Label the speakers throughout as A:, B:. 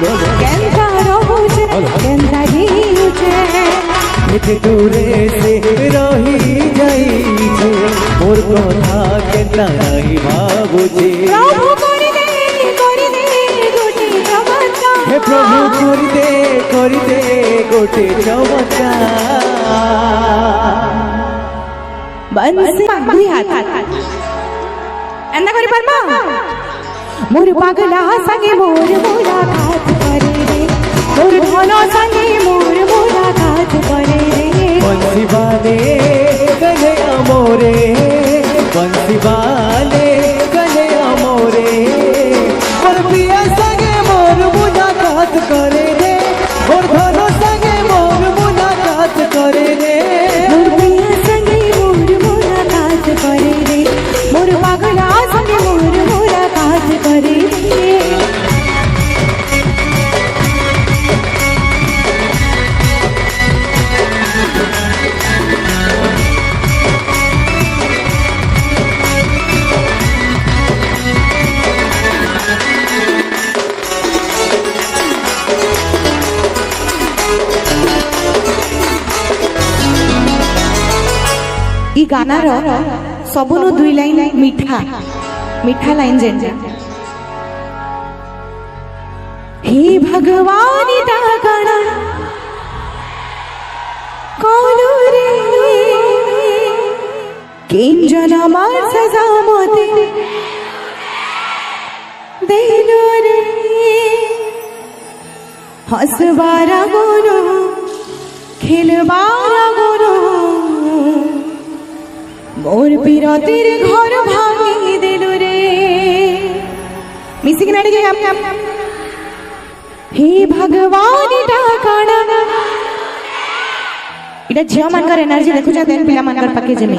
A: Kenta रहुचे Kenta जीउचे
B: एते दूरे से रही जाई छे मोर कथा केंता नहीं भाबुचे
A: प्रभु कर दे गोटे चमत्कार
B: हे प्रभु कर दे गोटे चमत्कार
A: बंसी दुई हाथ एंदा करि पारमा मोर पागला संगे मोर मुलाकात करे रे मोर धनो संगे मोर मुलाकात करे रे
B: बंसी वाले गले अमोरे बंसी वाले गले अमोरे मोर पिया संगे मोर मुलाकात करे रे मोर धनो संगे मोर मुलाकात करे रे
A: मोर पिया संगे मोर मुलाकात करे रे मोर पागला संगे मोर मुलाकात करे रे ई गाना रो सबुनु दुई लाइन मीठा मीठा लाइन जेन हे भगवान ता गाना कोलू रे केन जना मार सजा मोते देलो रे हसबारा गोरो खेलबारा गोरो मोर पीरतिर घर भांगी देलु रे मिसिक नाडी के हम हे भगवान ता काना इटा झियो मानकर एनर्जी देखु जा देन पिला मानकर पके जमी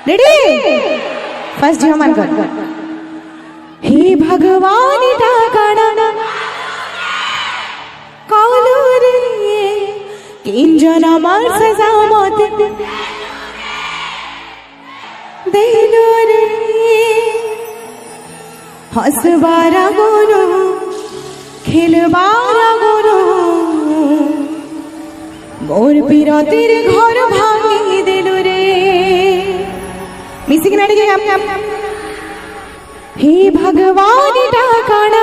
A: रेडी फर्स्ट झियो मानकर हे भगवान ता काना कालू रे किन जना मार सजा मत देलो रे हसबारा गोरो खेलबारा गोरो मोर पीरतिर घर भांगी देलो रे मिसिक नाडी के हम हे भगवान ता काना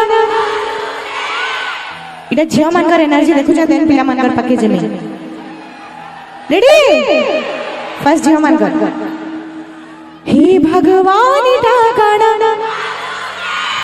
A: इटा झियो मानकर एनर्जी देखु जा देन पिला मानकर पके जमी रेडी फर्स्ट झियो मानकर हे भगवान ता काना